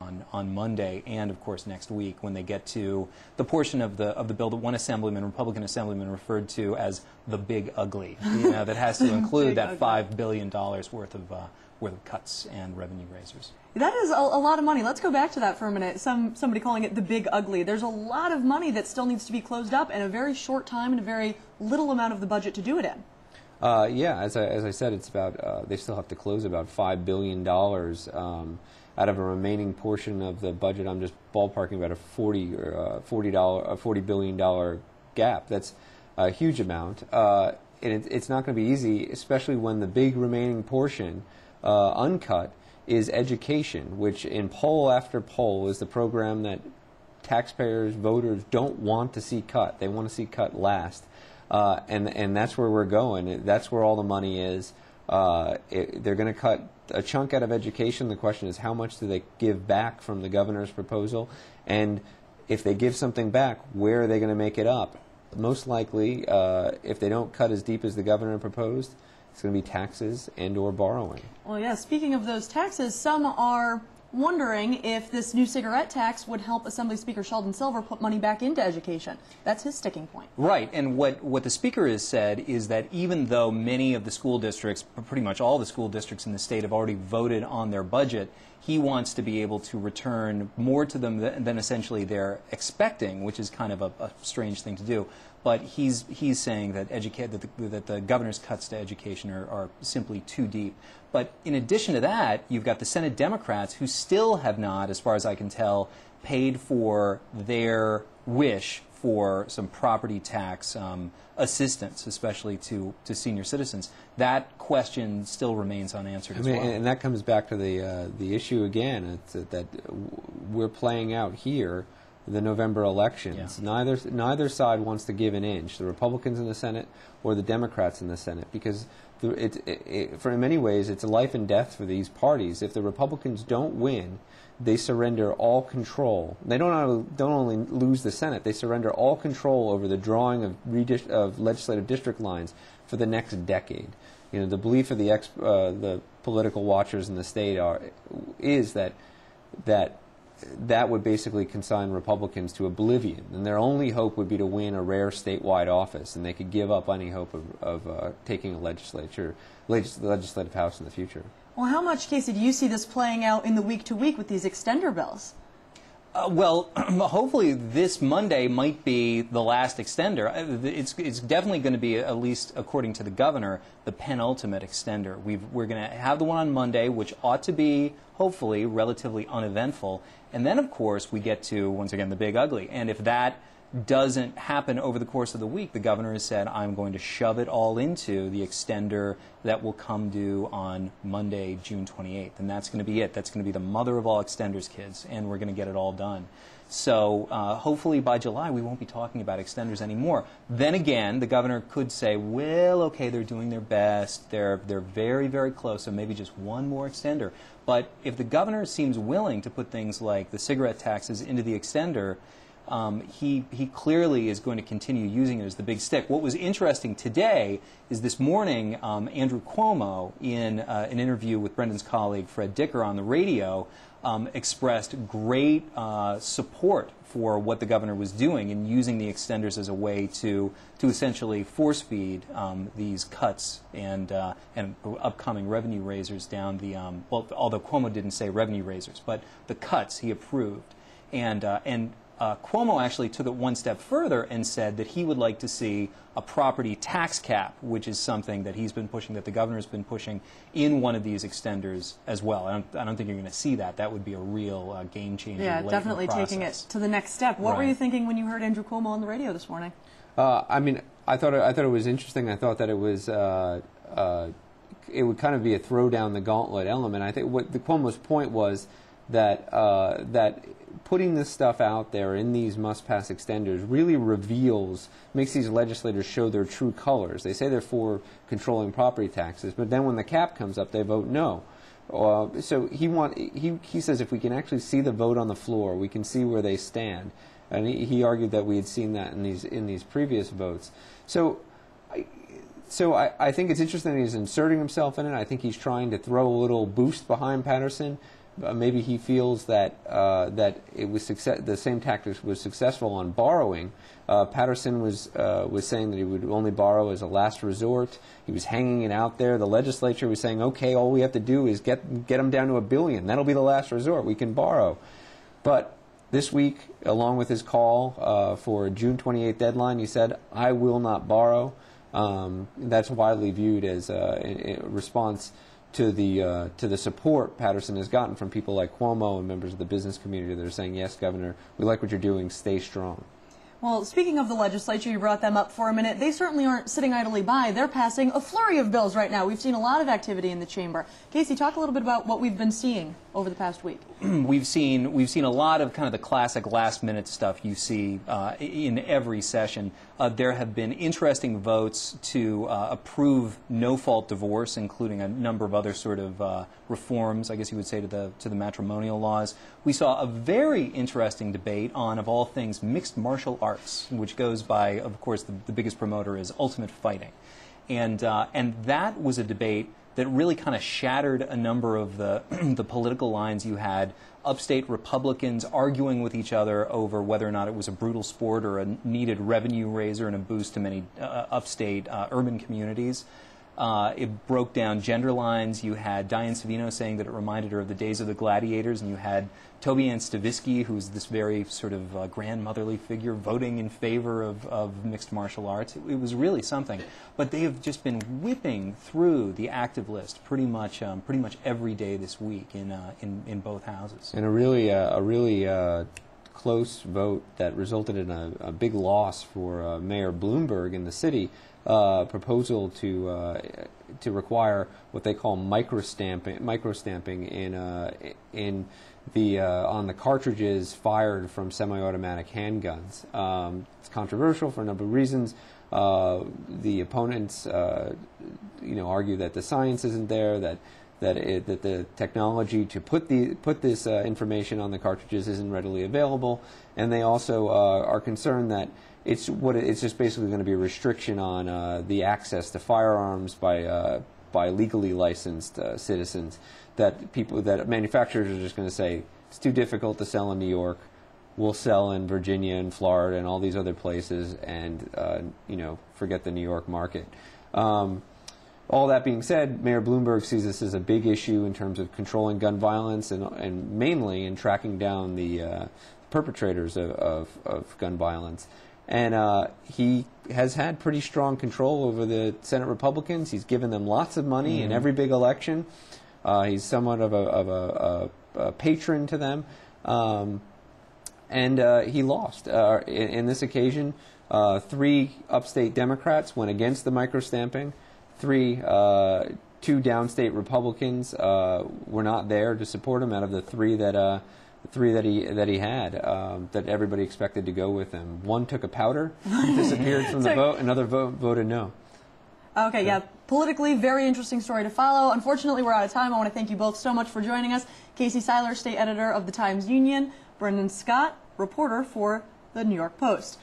on Monday and, of course, next week when they get to the portion of the bill that one Republican assemblyman, referred to as the big ugly, that has to include that $5 billion worth of cuts and revenue raisers. That is a lot of money. Let's go back to that for a minute. Somebody calling it the big ugly. There's a lot of money that still needs to be closed up in a very short time and a very little amount of the budget to do it in. Yeah, as I said, it's about they still have to close about $5 billion out of a remaining portion of the budget. I'm just ballparking about a $40 billion gap. That's a huge amount, and it's not going to be easy, especially when the big remaining portion, uncut, is education, which in poll after poll is the program that taxpayers, voters don't want to see cut. They want to see cut last. And that's where we're going. That's where all the money is. They're going to cut a chunk out of education. The question is, how much do they give back from the governor's proposal? And if they give something back, where are they going to make it up? Most likely, if they don't cut as deep as the governor proposed, it's going to be taxes and or borrowing. Well, yeah, speaking of those taxes, some are wondering if this new cigarette tax would help Assembly Speaker Sheldon Silver put money back into education. That's his sticking point. Right, and what the Speaker has said is that even though many of the school districts, pretty much all the school districts in the state, have already voted on their budget, he wants to be able to return more to them than essentially they're expecting, which is kind of a strange thing to do. But he's saying that that the governor's cuts to education are simply too deep. But in addition to that, you've got the Senate Democrats who still have not, as far as I can tell, paid for their wish for some property tax assistance, especially to senior citizens. That question still remains unanswered as well. And that comes back to the issue again. It's that we're playing out here the November elections. Yeah. Neither side wants to give an inch, the Republicans in the Senate or the Democrats in the Senate, because for in many ways it's a life and death for these parties. If the Republicans don't win, they surrender all control. They don't only lose the Senate, they surrender all control over the drawing of legislative district lines for the next decade. You know, the belief of the political watchers in the state is that would basically consign Republicans to oblivion, and their only hope would be to win a rare statewide office, and they could give up any hope of taking a legislative house in the future. Well, how much, Casey, do you see this playing out in the week-to-week with these extender bills? Well, hopefully this Monday might be the last extender. It's definitely going to be, at least according to the governor, the penultimate extender. We're going to have the one on Monday, which ought to be, hopefully, relatively uneventful. And then, of course, we get to, once again, the big ugly. And if that doesn't happen over the course of the week, the governor has said, I'm going to shove it all into the extender that will come due on Monday, June 28th. And that's going to be it. That's going to be the mother of all extenders, kids, and we're going to get it all done. So hopefully by July we won't be talking about extenders anymore. Then again, the governor could say, well, okay, they're doing their best. They're very, very close, so maybe just one more extender. But if the governor seems willing to put things like the cigarette taxes into the extender, he clearly is going to continue using it as the big stick. What was interesting today is this morning, Andrew Cuomo, in an interview with Brendan's colleague Fred Dicker on the radio, expressed great support for what the governor was doing in using the extenders as a way to essentially force-feed these cuts and upcoming revenue raisers down the, well, although Cuomo didn't say revenue raisers, but the cuts he approved. And Cuomo actually took it one step further and said that he would like to see a property tax cap, which is something that he's been pushing, that the governor's been pushing in one of these extenders as well. I don't think you're going to see that. That would be a real game changer. Yeah, definitely taking it to the next step. What were you thinking when you heard Andrew Cuomo on the radio this morning? I mean, I thought it was interesting. I thought that it was it would kind of be a throw down the gauntlet element. I think what the Cuomo's point was that that putting this stuff out there in these must-pass extenders really makes these legislators show their true colors. They say they're for controlling property taxes, but then when the cap comes up, they vote no. So he says if we can actually see the vote on the floor, we can see where they stand. And he argued that we had seen that in these previous votes. So I think it's interesting that he's inserting himself in it. I think he's trying to throw a little boost behind Patterson. maybe he feels that that it was the same tactics was successful on borrowing. Patterson was saying that he would only borrow as a last resort. He was hanging it out there. The legislature was saying, okay, all we have to do is get them down to $1 billion. That'll be the last resort. We can borrow. But this week, along with his call for a June 28th deadline, he said, I will not borrow. That's widely viewed as a response to the support Patterson has gotten from people like Cuomo and members of the business community that are saying, yes, Governor, we like what you're doing, stay strong. Well, speaking of the legislature, you brought them up for a minute. They certainly aren't sitting idly by. They're passing a flurry of bills right now. We've seen a lot of activity in the chamber. Casey, talk a little bit about what we've been seeing over the past week. We've seen a lot of kind of the classic last-minute stuff you see in every session. There have been interesting votes to approve no-fault divorce, including a number of other sort of reforms, I guess you would say, to the matrimonial laws. We saw a very interesting debate on, of all things, mixed martial arts, which goes by, of course, the biggest promoter is Ultimate Fighting, and that was a debate that really kind of shattered a number of the the political lines. You had upstate Republicans arguing with each other over whether or not it was a brutal sport or a needed revenue raiser and a boost to many upstate urban communities. It broke down gender lines. You had Diane Savino saying that it reminded her of the days of the gladiators, and you had Toby Ann Stavisky, who's this very sort of grandmotherly figure, voting in favor of mixed martial arts. It was really something. But they have just been whipping through the active list pretty much every day this week in both houses. And a really close vote that resulted in a big loss for Mayor Bloomberg in the city. Proposal to require what they call microstamping in the on the cartridges fired from semi-automatic handguns. It's controversial for a number of reasons. The opponents, argue that the science isn't there, that the technology to put this information on the cartridges isn't readily available, and they also are concerned that it's just basically going to be a restriction on the access to firearms by legally licensed citizens. That manufacturers are just going to say it's too difficult to sell in New York. We'll sell in Virginia and Florida and all these other places, and forget the New York market. All that being said, Mayor Bloomberg sees this as a big issue in terms of controlling gun violence and mainly in tracking down the perpetrators of gun violence. And he has had pretty strong control over the Senate Republicans. He's given them lots of money in every big election. He's somewhat of a patron to them. And he lost. In this occasion, 3 upstate Democrats went against the microstamping. 2 downstate Republicans were not there to support him out of the 3 that he had that everybody expected to go with him. One took a powder, disappeared from the vote. Another voted no. Okay, yeah. Politically, very interesting story to follow. Unfortunately, we're out of time. I want to thank you both so much for joining us. Casey Seiler, state editor of the Times-Union. Brendan Scott, reporter for the New York Post.